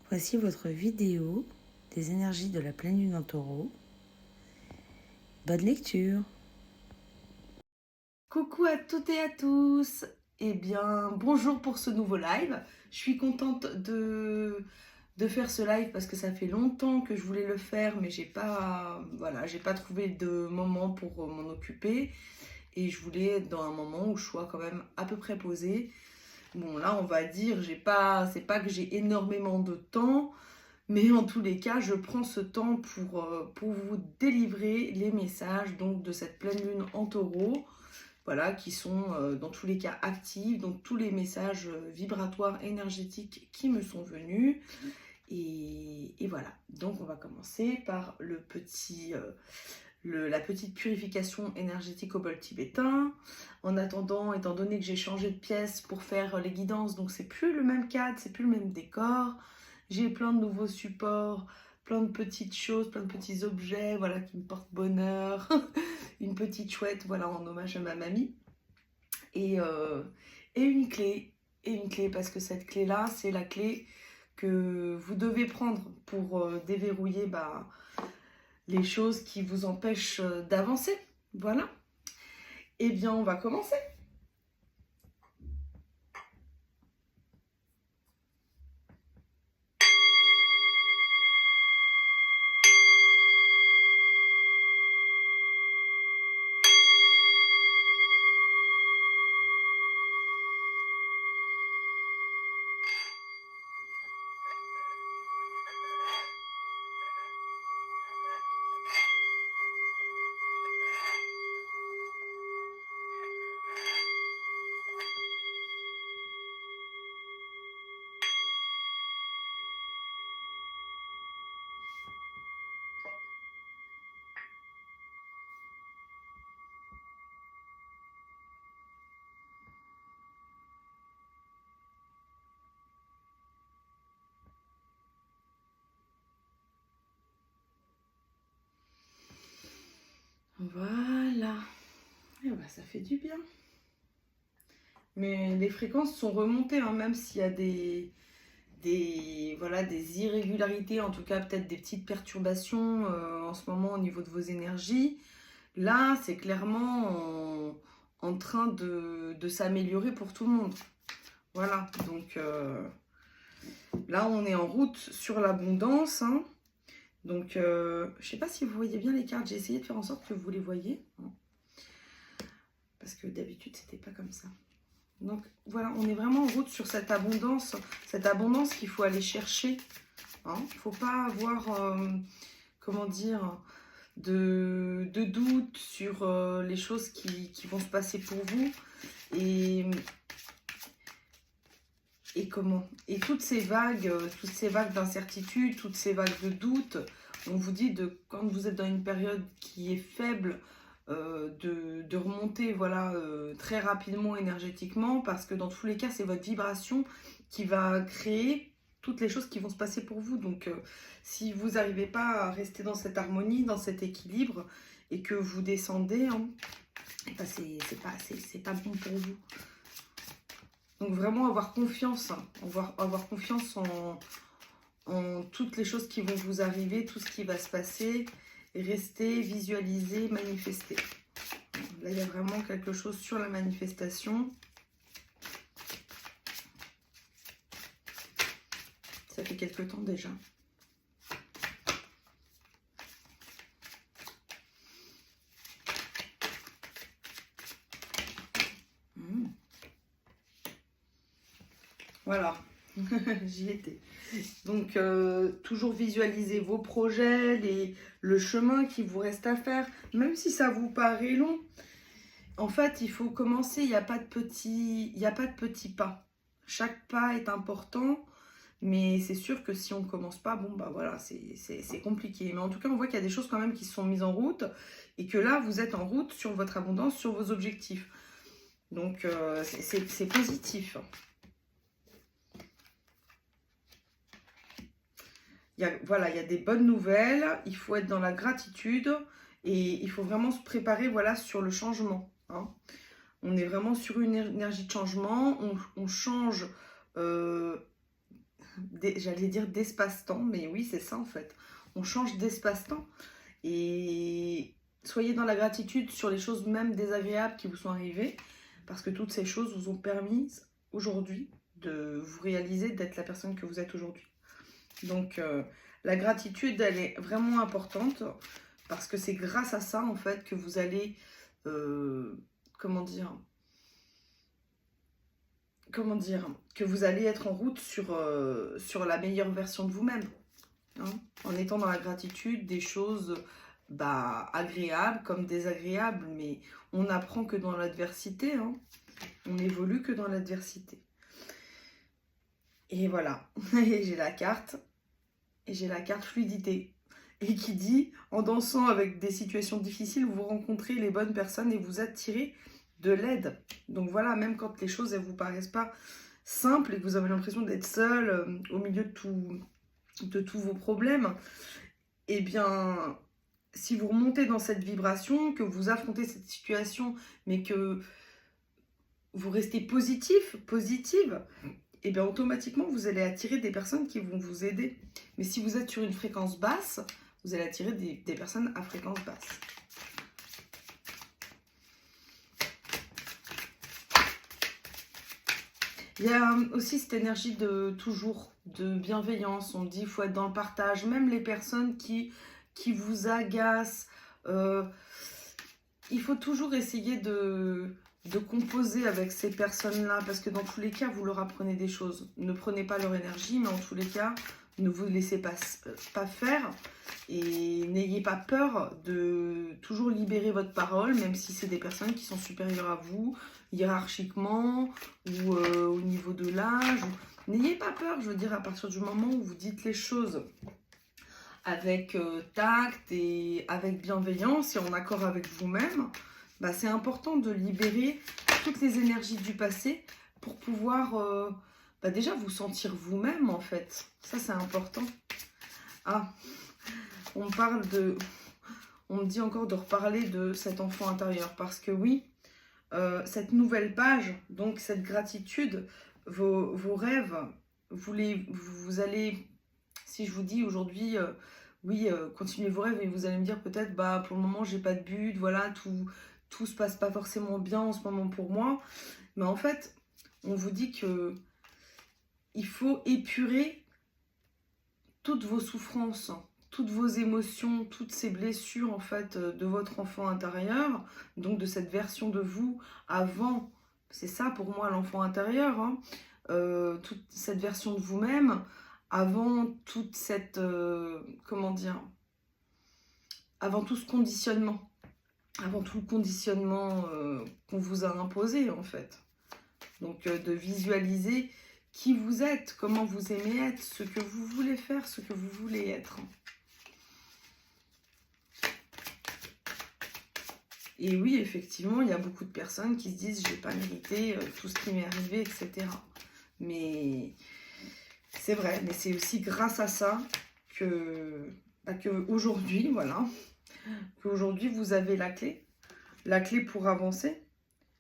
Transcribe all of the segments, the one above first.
Voici votre vidéo des énergies de la pleine lune en taureau. Bonne lecture. Coucou à toutes et à tous. Eh bien, bonjour pour ce nouveau live. Je suis contente de faire ce live parce que ça fait longtemps que je voulais le faire, mais j'ai pas trouvé de moment pour m'en occuper. Et je voulais être dans un moment où je sois quand même à peu près posée. Bon, là, on va dire, c'est pas que j'ai énormément de temps, mais en tous les cas, je prends ce temps pour vous délivrer les messages donc, de cette pleine lune en taureau. Voilà, qui sont dans tous les cas actifs, donc tous les messages vibratoires énergétiques qui me sont venus. Et voilà, donc on va commencer par la petite purification énergétique au bol tibétain. En attendant, étant donné que j'ai changé de pièce pour faire les guidances, donc c'est plus le même cadre, c'est plus le même décor. J'ai plein de nouveaux supports, plein de petites choses, plein de petits objets, voilà, qui me portent bonheur. Une petite chouette, voilà, en hommage à ma mamie. Et, euh, et une clé, parce que cette clé-là, c'est la clé que vous devez prendre pour déverrouiller les choses qui vous empêchent d'avancer. Voilà. Eh bien, on va commencer. Voilà. Et bah, ça fait du bien. Mais les fréquences sont remontées, hein, même s'il y a voilà, des irrégularités, en tout cas peut-être des petites perturbations en ce moment au niveau de vos énergies. Là, c'est clairement en train de s'améliorer pour tout le monde. Voilà, donc là, on est en route sur l'abondance. Hein. Donc, je ne sais pas si vous voyez bien les cartes. J'ai essayé de faire en sorte que vous les voyez. Hein. Parce que d'habitude, c'était pas comme ça. Donc, voilà, on est vraiment en route sur cette abondance qu'il faut aller chercher. Hein. Il ne faut pas avoir, comment dire, de doute sur les choses qui vont se passer pour vous. Et comment? Et toutes ces vagues d'incertitude, toutes ces vagues de doute, on vous dit quand vous êtes dans une période qui est faible, de remonter voilà, très rapidement énergétiquement, parce que dans tous les cas, c'est votre vibration qui va créer toutes les choses qui vont se passer pour vous. Donc, si vous n'arrivez pas à rester dans cette harmonie, dans cet équilibre, et que vous descendez, hein, ben c'est pas bon pour vous. Donc vraiment avoir confiance, hein, avoir confiance en toutes les choses qui vont vous arriver, tout ce qui va se passer, et rester, visualiser, manifester. Là, il y a vraiment quelque chose sur la manifestation. Ça fait quelques temps déjà. Voilà, j'y étais. Donc, toujours visualiser vos projets, le chemin qui vous reste à faire, même si ça vous paraît long. En fait, il faut commencer, il n'y a pas de petits pas. Chaque pas est important, mais c'est sûr que si on ne commence pas, bon, bah voilà, c'est compliqué. Mais en tout cas, on voit qu'il y a des choses quand même qui se sont mises en route et que là, vous êtes en route sur votre abondance, sur vos objectifs. Donc, c'est positif. Voilà, il y a des bonnes nouvelles, il faut être dans la gratitude et il faut vraiment se préparer voilà, sur le changement. Hein. On est vraiment sur une énergie de changement, on change j'allais dire d'espace-temps, mais oui, c'est ça en fait. On change d'espace-temps. Et soyez dans la gratitude sur les choses même désagréables qui vous sont arrivées, parce que toutes ces choses vous ont permis aujourd'hui de vous réaliser, d'être la personne que vous êtes aujourd'hui. Donc la gratitude, elle est vraiment importante, parce que c'est grâce à ça en fait que vous allez, comment dire, que vous allez être en route sur la meilleure version de vous-même. Hein, en étant dans la gratitude des choses agréables comme désagréables, mais on n'apprend que dans l'adversité, hein. On évolue que dans l'adversité. Et voilà, et j'ai la carte fluidité, et qui dit, en dansant avec des situations difficiles, vous rencontrez les bonnes personnes et vous attirez de l'aide. Donc voilà, même quand les choses ne vous paraissent pas simples et que vous avez l'impression d'être seul au milieu de tous vos problèmes, eh bien, si vous remontez dans cette vibration, que vous affrontez cette situation, mais que vous restez positive, et bien automatiquement, vous allez attirer des personnes qui vont vous aider. Mais si vous êtes sur une fréquence basse, vous allez attirer des personnes à fréquence basse. Il y a aussi cette énergie de toujours, de bienveillance. On dit qu'il faut être dans le partage. Même les personnes qui vous agacent, il faut toujours essayer de composer avec ces personnes-là, parce que dans tous les cas, vous leur apprenez des choses. Ne prenez pas leur énergie, mais en tous les cas, ne vous laissez pas faire. Et n'ayez pas peur de toujours libérer votre parole, même si c'est des personnes qui sont supérieures à vous, hiérarchiquement, ou au niveau de l'âge. N'ayez pas peur, je veux dire, à partir du moment où vous dites les choses avec tact et avec bienveillance et en accord avec vous-même, c'est important de libérer toutes les énergies du passé pour pouvoir déjà vous sentir vous-même en fait. Ça c'est important. Ah, on me dit encore de reparler de cet enfant intérieur, parce que oui, cette nouvelle page, donc cette gratitude, vos rêves, vous allez, si je vous dis aujourd'hui, oui, continuez vos rêves, et vous allez me dire peut-être, pour le moment, j'ai pas de but, voilà, tout se passe pas forcément bien en ce moment pour moi. Mais en fait, on vous dit que il faut épurer toutes vos souffrances, toutes vos émotions, toutes ces blessures en fait de votre enfant intérieur, donc de cette version de vous avant. C'est ça pour moi l'enfant intérieur, hein. Toute cette version de vous-même avant toute cette avant tout ce conditionnement, avant tout le conditionnement qu'on vous a imposé en fait. Donc de visualiser qui vous êtes, comment vous aimez être, ce que vous voulez faire, ce que vous voulez être. Et oui, effectivement, il y a beaucoup de personnes qui se disent « j'ai pas mérité tout ce qui m'est arrivé, etc. » Mais c'est vrai, mais c'est aussi grâce à ça que aujourd'hui, voilà, qu'aujourd'hui vous avez la clé pour avancer,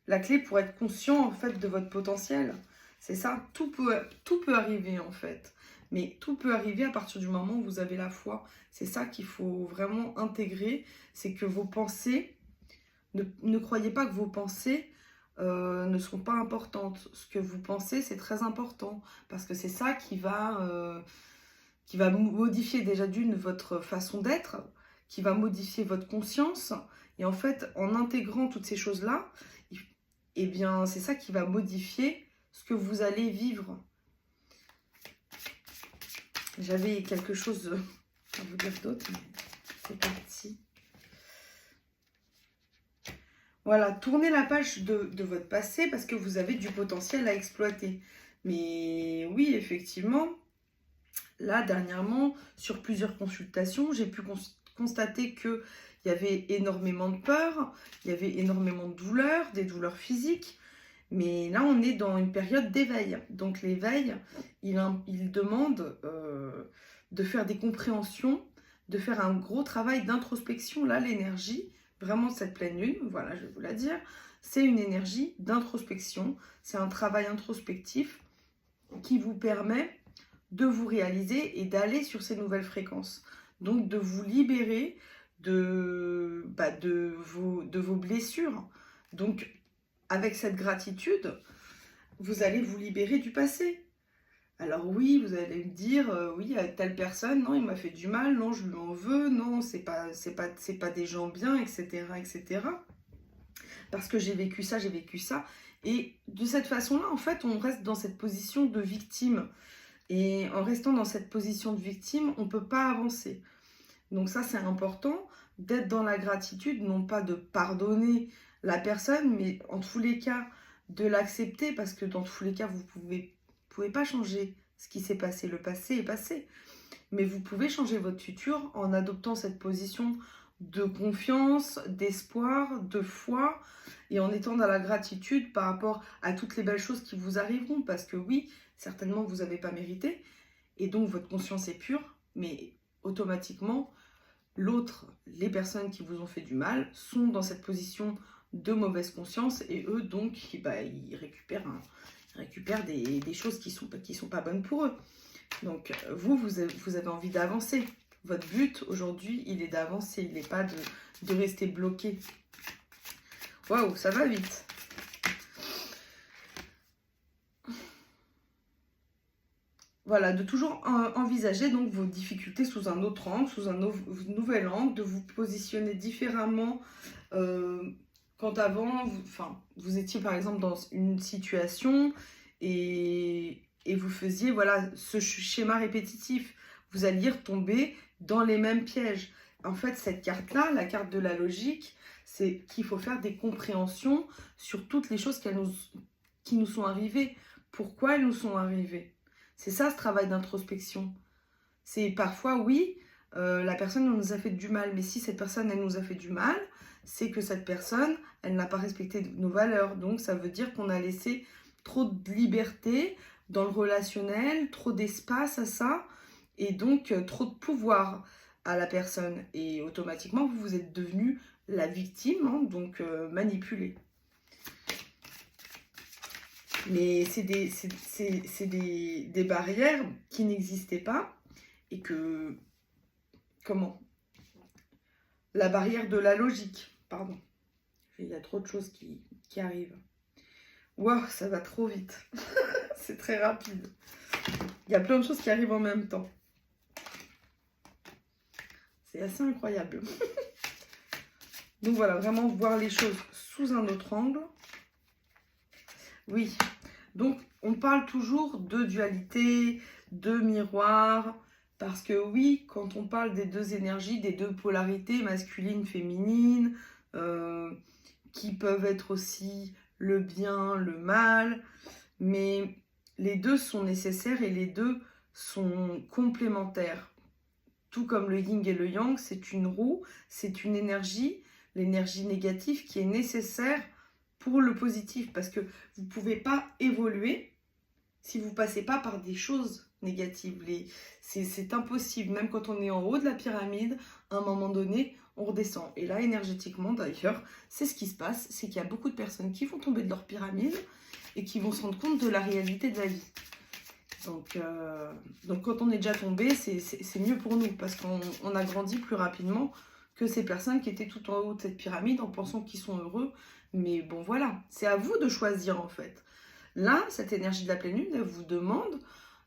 la clé pour être conscient en fait de votre potentiel. C'est ça, tout peut arriver en fait. Mais tout peut arriver à partir du moment où vous avez la foi. C'est ça qu'il faut vraiment intégrer, c'est que vos pensées, ne croyez pas que vos pensées ne sont pas importantes. Ce que vous pensez, c'est très important, parce que c'est ça qui va modifier déjà d'une votre façon d'être, qui va modifier votre conscience. Et en fait, en intégrant toutes ces choses-là, eh bien, c'est ça qui va modifier ce que vous allez vivre. J'avais quelque chose à vous dire d'autre, mais c'est parti. Voilà, tournez la page de votre passé parce que vous avez du potentiel à exploiter. Mais oui, effectivement, là, dernièrement, sur plusieurs consultations, j'ai pu constater qu'il y avait énormément de peur, il y avait énormément de douleurs, des douleurs physiques. Mais là, on est dans une période d'éveil. Donc l'éveil, il demande de faire des compréhensions, de faire un gros travail d'introspection. Là, l'énergie, vraiment cette pleine lune, voilà, je vais vous la dire, c'est une énergie d'introspection. C'est un travail introspectif qui vous permet de vous réaliser et d'aller sur ces nouvelles fréquences. Donc de vous libérer de vos blessures. Donc avec cette gratitude, vous allez vous libérer du passé. Alors oui, vous allez me dire, oui, à telle personne, non, il m'a fait du mal, non, je lui en veux, non, c'est pas des gens bien, etc., etc. Parce que j'ai vécu ça, j'ai vécu ça. Et de cette façon-là, en fait, on reste dans cette position de victime. Et en restant dans cette position de victime, on ne peut pas avancer. Donc ça, c'est important d'être dans la gratitude, non pas de pardonner la personne, mais en tous les cas, de l'accepter, parce que dans tous les cas, vous pouvez pas changer ce qui s'est passé. Le passé est passé. Mais vous pouvez changer votre futur en adoptant cette position de confiance, d'espoir, de foi, et en étant dans la gratitude par rapport à toutes les belles choses qui vous arriveront. Parce que oui, certainement, vous n'avez pas mérité, et donc votre conscience est pure, mais automatiquement, l'autre, les personnes qui vous ont fait du mal, sont dans cette position de mauvaise conscience, et eux, donc, ils récupèrent des choses qui sont pas bonnes pour eux. Donc, vous avez envie d'avancer. Votre but, aujourd'hui, il est d'avancer, il n'est pas de rester bloqué. Waouh, ça va vite. Voilà, de toujours envisager donc vos difficultés sous un autre angle, sous un nouvel angle, de vous positionner différemment. Quand avant, vous étiez par exemple dans une situation et vous faisiez voilà, ce schéma répétitif, vous alliez retomber dans les mêmes pièges. En fait, cette carte-là, la carte de la logique, c'est qu'il faut faire des compréhensions sur toutes les choses qui nous sont arrivées. Pourquoi elles nous sont arrivées? C'est ça, ce travail d'introspection. C'est parfois, oui, la personne nous a fait du mal, mais si cette personne, elle nous a fait du mal, c'est que cette personne, elle n'a pas respecté nos valeurs. Donc, ça veut dire qu'on a laissé trop de liberté dans le relationnel, trop d'espace à ça, et donc trop de pouvoir à la personne. Et automatiquement, vous êtes devenu la victime, hein, donc manipulée. Mais c'est des barrières qui n'existaient pas et que... Comment? La barrière de la logique, pardon. Il y a trop de choses qui arrivent. Waouh, ça va trop vite. C'est très rapide. Il y a plein de choses qui arrivent en même temps. C'est assez incroyable. Donc voilà, vraiment voir les choses sous un autre angle. Oui, donc on parle toujours de dualité, de miroir, parce que oui, quand on parle des deux énergies, des deux polarités, masculine, féminine, qui peuvent être aussi le bien, le mal, mais les deux sont nécessaires et les deux sont complémentaires. Tout comme le yin et le yang, c'est une roue, c'est une énergie, l'énergie négative qui est nécessaire pour le positif, parce que vous ne pouvez pas évoluer si vous ne passez pas par des choses négatives. C'est impossible, même quand on est en haut de la pyramide, à un moment donné, on redescend. Et là, énergétiquement d'ailleurs, c'est ce qui se passe, c'est qu'il y a beaucoup de personnes qui vont tomber de leur pyramide et qui vont se rendre compte de la réalité de la vie. Donc quand on est déjà tombé, c'est mieux pour nous, parce qu'on a grandi plus rapidement que ces personnes qui étaient tout en haut de cette pyramide en pensant qu'ils sont heureux. Mais bon, voilà, c'est à vous de choisir en fait. Là, cette énergie de la pleine lune, elle vous demande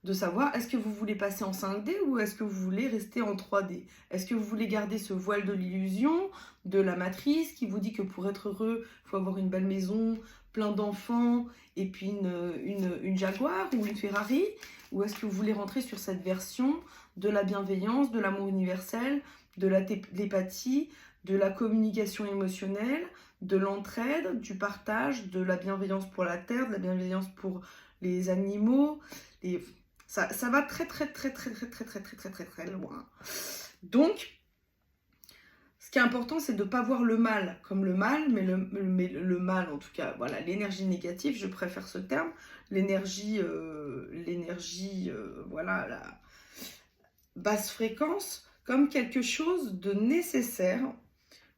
de savoir, est-ce que vous voulez passer en 5D ou est-ce que vous voulez rester en 3D? Est-ce que vous voulez garder ce voile de l'illusion, de la matrice, qui vous dit que pour être heureux, il faut avoir une belle maison, plein d'enfants, et puis une Jaguar ou une Ferrari? Ou est-ce que vous voulez rentrer sur cette version de la bienveillance, de l'amour universel, de la télépathie, de la communication émotionnelle, de l'entraide, du partage, de la bienveillance pour la terre, de la bienveillance pour les animaux. Ça va très loin. Donc, ce qui est important, c'est de ne pas voir le mal comme le mal, mais le mal, en tout cas, voilà, l'énergie négative, je préfère ce terme, l'énergie, voilà, la basse fréquence, comme quelque chose de nécessaire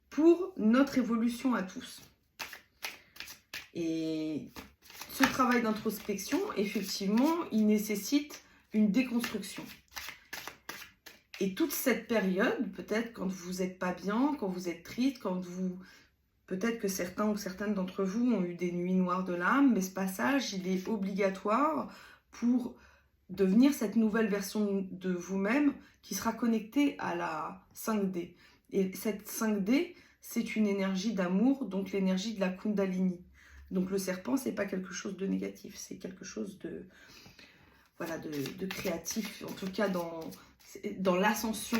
pour notre évolution à tous. Et ce travail d'introspection, effectivement, il nécessite une déconstruction. Et toute cette période, peut-être quand vous n'êtes pas bien, quand vous êtes triste, quand vous... Peut-être que certains ou certaines d'entre vous ont eu des nuits noires de l'âme, mais ce passage, il est obligatoire pour devenir cette nouvelle version de vous-même qui sera connectée à la 5D. Et cette 5D, c'est une énergie d'amour, donc l'énergie de la Kundalini. Donc le serpent, c'est pas quelque chose de négatif, c'est quelque chose de, voilà, de créatif, en tout cas dans l'ascension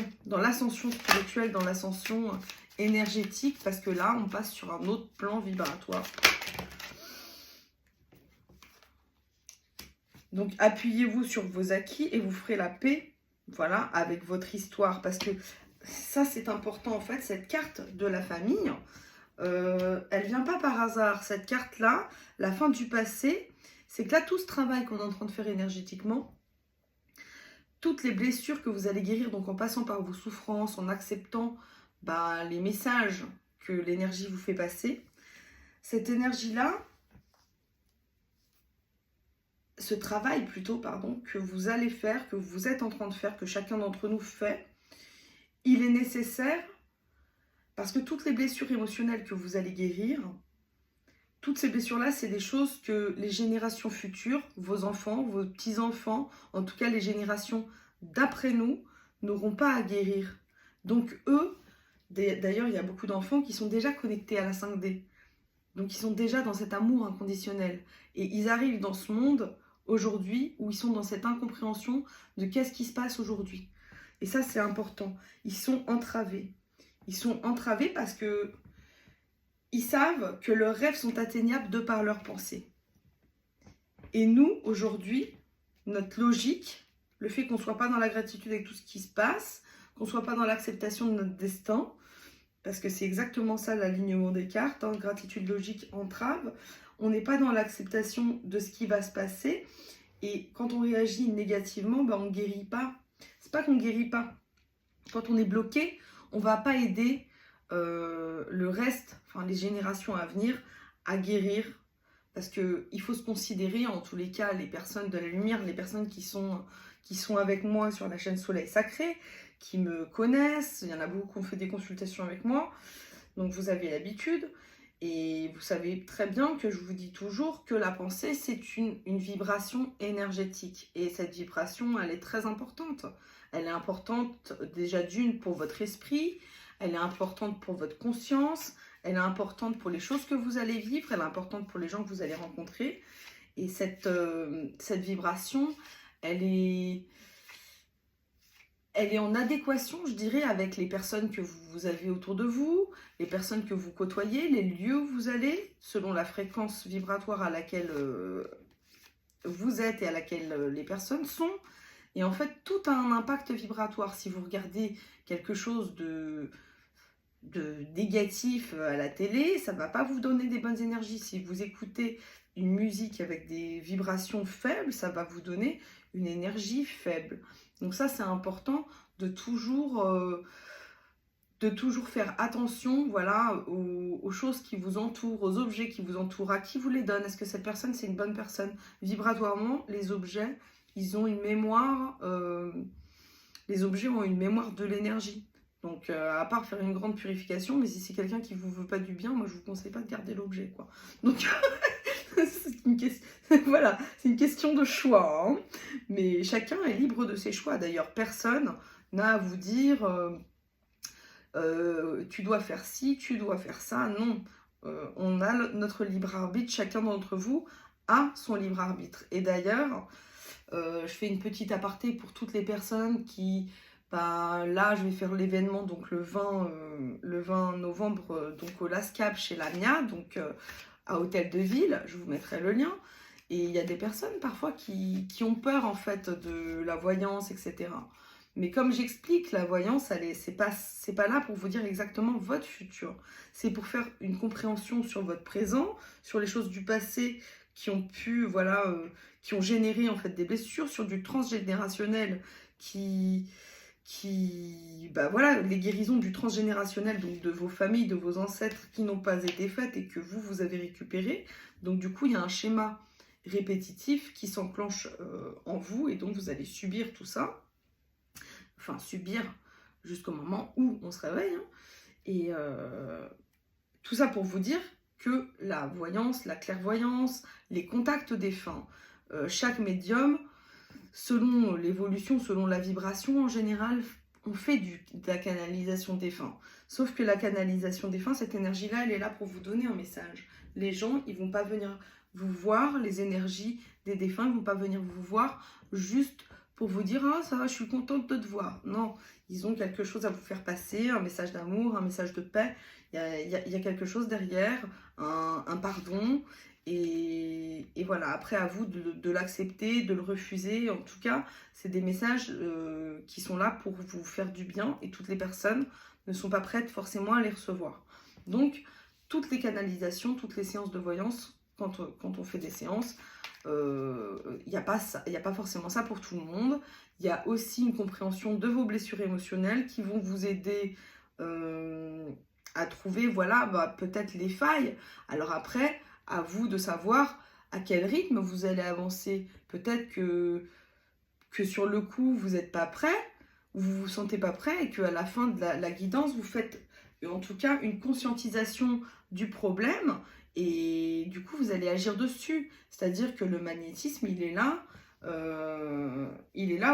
spirituelle, dans l'ascension énergétique, parce que là, on passe sur un autre plan vibratoire. Donc, appuyez-vous sur vos acquis et vous ferez la paix, voilà, avec votre histoire. Parce que ça, c'est important, en fait, cette carte de la famille, elle vient pas par hasard. Cette carte-là, la fin du passé, c'est que là, tout ce travail qu'on est en train de faire énergétiquement, toutes les blessures que vous allez guérir, donc en passant par vos souffrances, en acceptant les messages que l'énergie vous fait passer, cette énergie-là, ce travail plutôt, pardon, que vous allez faire, que vous êtes en train de faire, que chacun d'entre nous fait, il est nécessaire parce que toutes les blessures émotionnelles que vous allez guérir, toutes ces blessures-là, c'est des choses que les générations futures, vos enfants, vos petits-enfants, en tout cas les générations d'après nous, n'auront pas à guérir. Donc eux, d'ailleurs, il y a beaucoup d'enfants qui sont déjà connectés à la 5D. Donc ils sont déjà dans cet amour inconditionnel. Et ils arrivent dans ce monde aujourd'hui où ils sont dans cette incompréhension de qu'est-ce qui se passe aujourd'hui. Et ça, c'est important. Ils sont entravés. Ils sont entravés parce que ils savent que leurs rêves sont atteignables de par leurs pensées. Et nous, aujourd'hui, notre logique, le fait qu'on ne soit pas dans la gratitude avec tout ce qui se passe, qu'on ne soit pas dans l'acceptation de notre destin, parce que c'est exactement ça l'alignement des cartes, hein, gratitude, logique, entrave, on n'est pas dans l'acceptation de ce qui va se passer, et quand on réagit négativement, on ne guérit pas. C'est pas qu'on ne guérit pas. Quand on est bloqué, on ne va pas aider le reste, enfin les générations à venir, à guérir. Parce qu'il faut se considérer, en tous les cas, les personnes de la lumière, les personnes qui sont avec moi sur la chaîne Soleil Sacré, qui me connaissent. Il y en a beaucoup qui ont fait des consultations avec moi. Donc vous avez l'habitude. Et vous savez très bien que je vous dis toujours que la pensée, c'est une vibration énergétique. Et cette vibration, elle est très importante. Elle est importante déjà d'une pour votre esprit. Elle est importante pour votre conscience. Elle est importante pour les choses que vous allez vivre. Elle est importante pour les gens que vous allez rencontrer. Et cette vibration, elle est en adéquation, je dirais, avec les personnes que vous avez autour de vous, les personnes que vous côtoyez, les lieux où vous allez, selon la fréquence vibratoire à laquelle vous êtes et à laquelle les personnes sont. Et en fait, tout a un impact vibratoire. Si vous regardez quelque chose de négatif à la télé, ça ne va pas vous donner des bonnes énergies. Si vous écoutez une musique avec des vibrations faibles, ça va vous donner une énergie faible. Donc ça, c'est important de toujours faire attention, voilà, aux choses qui vous entourent, aux objets qui vous entourent, à qui vous les donne. Est-ce que cette personne, c'est une bonne personne? Vibratoirement, les objets, ils ont une mémoire, les objets ont une mémoire de l'énergie. Donc, à part faire une grande purification, mais si c'est quelqu'un qui ne vous veut pas du bien, moi, je ne vous conseille pas de garder l'objet, quoi. Donc, voilà, c'est une question de choix, hein. Mais chacun est libre de ses choix. D'ailleurs, personne n'a à vous dire tu dois faire ci, tu dois faire ça. Non, on a notre libre arbitre. Chacun d'entre vous a son libre arbitre. Et d'ailleurs, je fais une petite aparté pour toutes les personnes qui... là, je vais faire l'événement donc le 20 novembre donc au LASCAP chez Lamia, donc à Hôtel de Ville. Je vous mettrai le lien. Et il y a des personnes parfois qui ont peur en fait de la voyance, etc. Mais comme j'explique, la voyance, c'est pas là pour vous dire exactement votre futur. C'est pour faire une compréhension sur votre présent, sur les choses du passé qui ont pu, voilà, qui ont généré en fait des blessures, sur du transgénérationnel voilà, les guérisons du transgénérationnel, donc de vos familles, de vos ancêtres qui n'ont pas été faites et que vous avez récupéré. Donc du coup, il y a un schéma répétitifs qui s'enclenchent en vous, et donc vous allez subir tout ça. Enfin, subir jusqu'au moment où on se réveille. Hein. Et tout ça pour vous dire que la voyance, la clairvoyance, les contacts défunts, chaque médium, selon l'évolution, selon la vibration en général, on fait de la canalisation défunt. Sauf que la canalisation défunt, cette énergie-là, elle est là pour vous donner un message. Les gens, ils vont pas venir vous voir, les énergies des défunts ne vont pas venir vous voir juste pour vous dire « Ah, ça va, je suis contente de te voir ». Non, ils ont quelque chose à vous faire passer, un message d'amour, un message de paix. Il y a quelque chose derrière, un pardon. Et voilà, après à vous de l'accepter, de le refuser. En tout cas, c'est des messages qui sont là pour vous faire du bien, et toutes les personnes ne sont pas prêtes forcément à les recevoir. Donc, toutes les canalisations, toutes les séances de voyance, quand on fait des séances, il n'y a pas forcément ça pour tout le monde. Il y a aussi une compréhension de vos blessures émotionnelles qui vont vous aider à trouver, voilà, peut-être les failles. Alors après, à vous de savoir à quel rythme vous allez avancer. Peut-être que sur le coup, vous n'êtes pas prêt, ou vous ne vous sentez pas prêt, et qu'à la fin de la guidance, vous faites en tout cas une conscientisation du problème, et du coup, vous allez agir dessus. C'est-à-dire que le magnétisme, il est là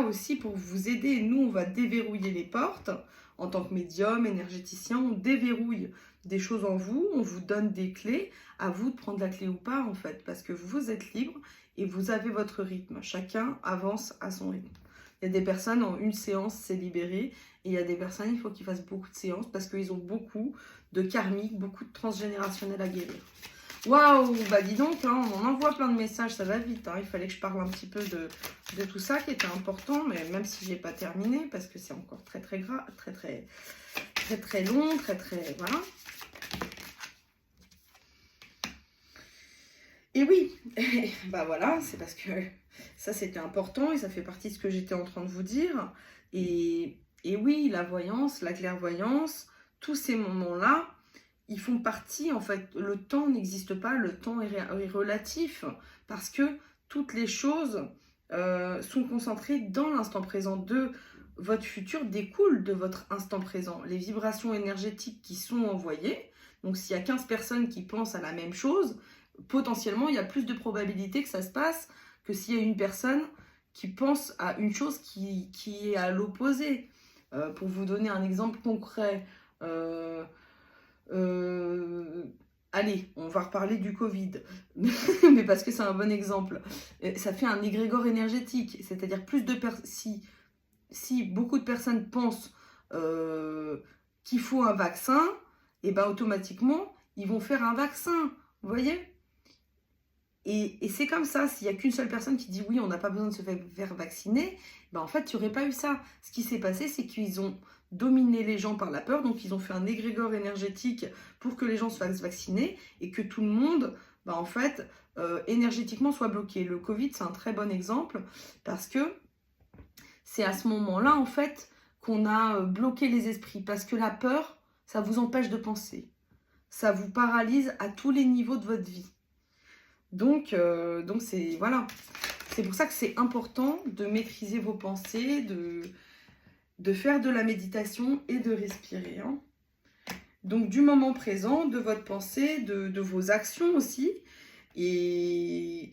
aussi pour vous aider. Nous, on va déverrouiller les portes. En tant que médium, énergéticien, on déverrouille des choses en vous, on vous donne des clés, à vous de prendre la clé ou pas en fait, parce que vous êtes libre et vous avez votre rythme. Chacun avance à son rythme. Il y a des personnes, en une séance, c'est libéré, et il y a des personnes, il faut qu'ils fassent beaucoup de séances parce qu'ils ont beaucoup de karmique, beaucoup de transgénérationnel à guérir. Waouh, bah dis donc, hein, on envoie plein de messages, ça va vite. Hein. Il fallait que je parle un petit peu de tout ça qui était important, mais même si j'ai pas terminé, parce que c'est encore très très gras, très long, voilà. Et oui, bah voilà, c'est parce que ça c'était important et ça fait partie de ce que j'étais en train de vous dire. Et oui, la voyance, la clairvoyance, tous ces moments-là, ils font partie, en fait, le temps n'existe pas, le temps est relatif, parce que toutes les choses sont concentrées dans l'instant présent. De votre futur découle de votre instant présent. Les vibrations énergétiques qui sont envoyées, donc s'il y a 15 personnes qui pensent à la même chose, potentiellement il y a plus de probabilité que ça se passe que s'il y a une personne qui pense à une chose qui est à l'opposé. Pour vous donner un exemple concret, allez, on va reparler du Covid, mais parce que c'est un bon exemple. Ça fait un égrégore énergétique, c'est-à-dire plus de si beaucoup de personnes pensent qu'il faut un vaccin, et ben automatiquement, ils vont faire un vaccin, vous voyez ? Et c'est comme ça, s'il n'y a qu'une seule personne qui dit oui, on n'a pas besoin de se faire vacciner, ben en fait, il n'y aurait pas eu ça. Ce qui s'est passé, c'est qu'ils ont dominé les gens par la peur, donc ils ont fait un égrégore énergétique pour que les gens se fassent vacciner et que tout le monde, ben en fait, énergétiquement soit bloqué. Le Covid, c'est un très bon exemple parce que c'est à ce moment-là, en fait, qu'on a bloqué les esprits. Parce que la peur, ça vous empêche de penser. Ça vous paralyse à tous les niveaux de votre vie. Donc c'est voilà. C'est pour ça que c'est important de maîtriser vos pensées, de faire de la méditation et de respirer. Hein. Donc du moment présent, de votre pensée, de vos actions aussi. Et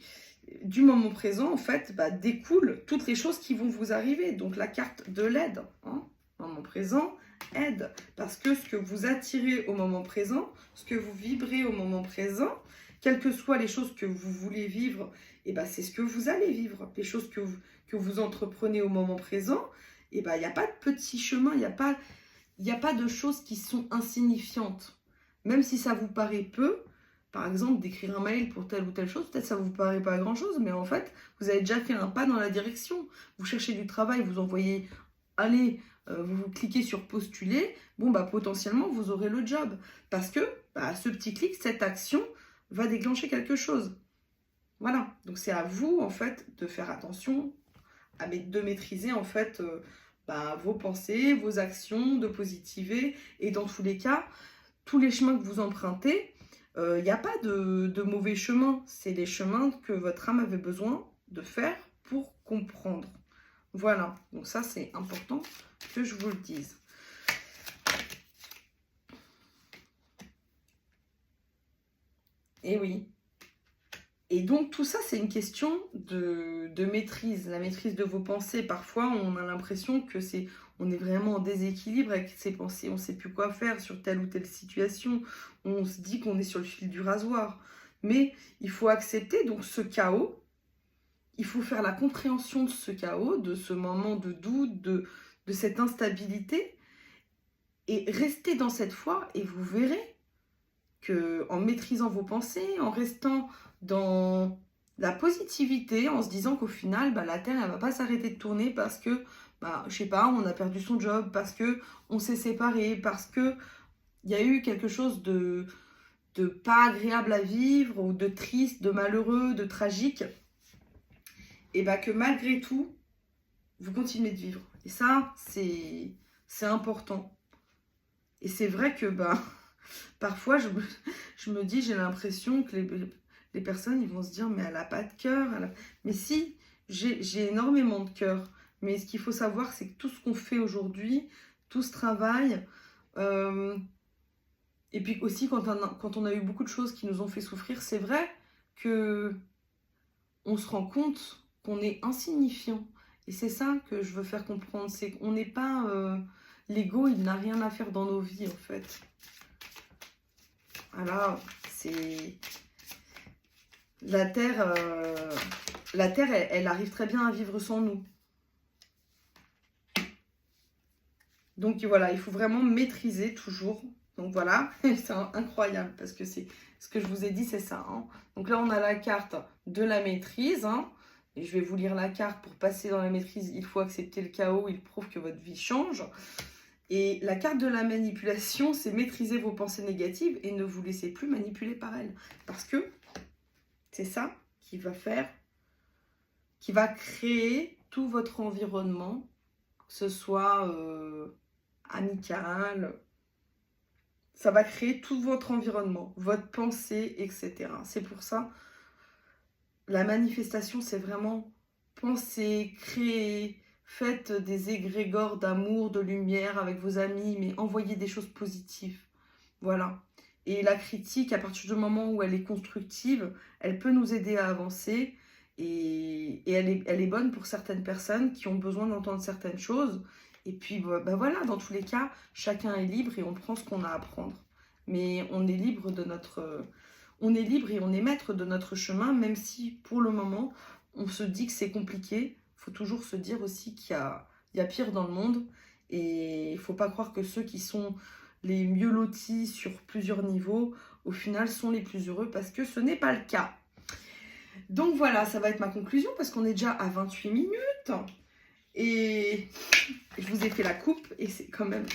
du moment présent, en fait, découlent toutes les choses qui vont vous arriver. Donc la carte de l'aide, hein. Moment présent, aide. Parce que ce que vous attirez au moment présent, ce que vous vibrez au moment présent, quelles que soient les choses que vous voulez vivre, et c'est ce que vous allez vivre. Les choses que vous entreprenez au moment présent, il n'y a pas de petit chemin, il n'y a pas de choses qui sont insignifiantes. Même si ça vous paraît peu, par exemple, d'écrire un mail pour telle ou telle chose, peut-être ça ne vous paraît pas grand-chose, mais en fait, vous avez déjà fait un pas dans la direction. Vous cherchez du travail, vous envoyez, allez, vous cliquez sur postuler, potentiellement, vous aurez le job. Parce que ce petit clic, cette action, va déclencher quelque chose. Voilà. Donc, c'est à vous, en fait, de faire attention, de maîtriser, en fait, vos pensées, vos actions, de positiver. Et dans tous les cas, tous les chemins que vous empruntez, Il n'y a pas de mauvais chemin. C'est les chemins que votre âme avait besoin de faire pour comprendre. Voilà, donc ça c'est important que je vous le dise. Et oui. Et donc tout ça c'est une question de maîtrise, la maîtrise de vos pensées. Parfois on a l'impression que on est vraiment en déséquilibre avec ses pensées, on ne sait plus quoi faire sur telle ou telle situation, on se dit qu'on est sur le fil du rasoir. Mais il faut accepter donc ce chaos, il faut faire la compréhension de ce chaos, de ce moment de doute, de cette instabilité, et rester dans cette foi, et vous verrez que en maîtrisant vos pensées, en restant dans la positivité, en se disant qu'au final, la Terre, elle va pas s'arrêter de tourner parce que, je sais pas, on a perdu son job, parce que on s'est séparés, parce que il y a eu quelque chose de pas agréable à vivre, ou de triste, de malheureux, de tragique, et que malgré tout, vous continuez de vivre. Et ça, c'est important. Et c'est vrai que parfois, je me dis, j'ai l'impression que les personnes, ils vont se dire, mais elle n'a pas de cœur. Mais si, j'ai énormément de cœur. Mais ce qu'il faut savoir, c'est que tout ce qu'on fait aujourd'hui, tout ce travail, et puis aussi quand on a eu beaucoup de choses qui nous ont fait souffrir, c'est vrai que on se rend compte qu'on est insignifiant. Et c'est ça que je veux faire comprendre, c'est qu'on n'est pas... l'ego, il n'a rien à faire dans nos vies, en fait. Voilà, c'est... La Terre, elle arrive très bien à vivre sans nous. Donc voilà, il faut vraiment maîtriser toujours. Donc voilà, c'est incroyable parce que c'est ce que je vous ai dit, c'est ça. Hein. Donc là, on a la carte de la maîtrise. Hein. Et je vais vous lire la carte pour passer dans la maîtrise. Il faut accepter le chaos, il prouve que votre vie change. Et la carte de la manipulation, c'est maîtriser vos pensées négatives et ne vous laissez plus manipuler par elles. Parce que c'est ça qui va faire, qui va créer tout votre environnement, que ce soit amical, ça va créer tout votre environnement, votre pensée, etc. C'est pour ça, la manifestation, c'est vraiment penser, créer, faites des égrégores d'amour, de lumière avec vos amis, mais envoyez des choses positives. Voilà. Et la critique, à partir du moment où elle est constructive, elle peut nous aider à avancer. Et elle est bonne pour certaines personnes qui ont besoin d'entendre certaines choses. Et puis, voilà, dans tous les cas, chacun est libre et on prend ce qu'on a à prendre. Mais on est libre de on est libre et on est maître de notre chemin, même si, pour le moment, on se dit que c'est compliqué. Il faut toujours se dire aussi qu'il y a pire dans le monde. Et il ne faut pas croire que ceux qui sont les mieux lotis sur plusieurs niveaux, au final, sont les plus heureux parce que ce n'est pas le cas. Donc voilà, ça va être ma conclusion parce qu'on est déjà à 28 minutes. Et je vous ai fait la coupe et c'est quand même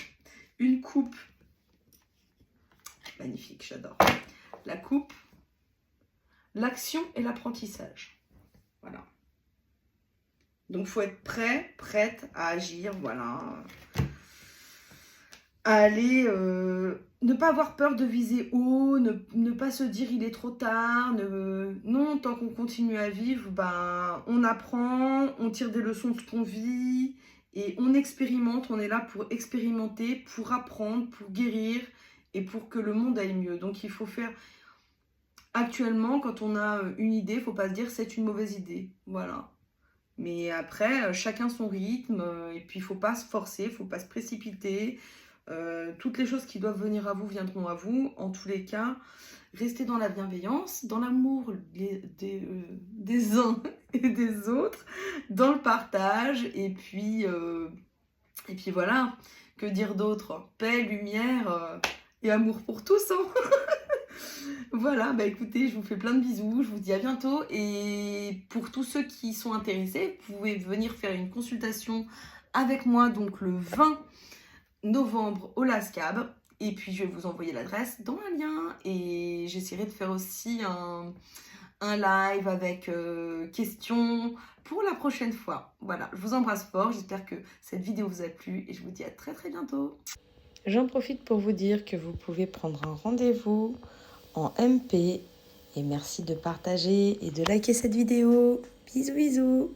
une coupe magnifique, j'adore. La coupe, l'action et l'apprentissage. Voilà. Donc, il faut être prêt, prête à agir, voilà. À aller, ne pas avoir peur de viser haut, ne pas se dire il est trop tard. Non, tant qu'on continue à vivre, on apprend, on tire des leçons de ce qu'on vit et on expérimente. On est là pour expérimenter, pour apprendre, pour guérir et pour que le monde aille mieux. Donc, il faut faire... Actuellement, quand on a une idée, il ne faut pas se dire c'est une mauvaise idée. Voilà. Mais après, chacun son rythme. Et puis, il ne faut pas se forcer, il ne faut pas se précipiter. Toutes les choses qui doivent venir à vous viendront à vous. En tous les cas, restez dans la bienveillance, dans l'amour des uns et des autres, dans le partage. Et puis voilà, que dire d'autre? Paix, lumière et amour pour tous. Hein. Voilà, écoutez, je vous fais plein de bisous, je vous dis à bientôt. Et pour tous ceux qui sont intéressés, vous pouvez venir faire une consultation avec moi, donc le 20 novembre au LASCAB. Et puis, je vais vous envoyer l'adresse dans un lien. Et j'essaierai de faire aussi un live avec questions pour la prochaine fois. Voilà, je vous embrasse fort. J'espère que cette vidéo vous a plu. Et je vous dis à très très bientôt. J'en profite pour vous dire que vous pouvez prendre un rendez-vous en MP. Et merci de partager et de liker cette vidéo. Bisous bisous.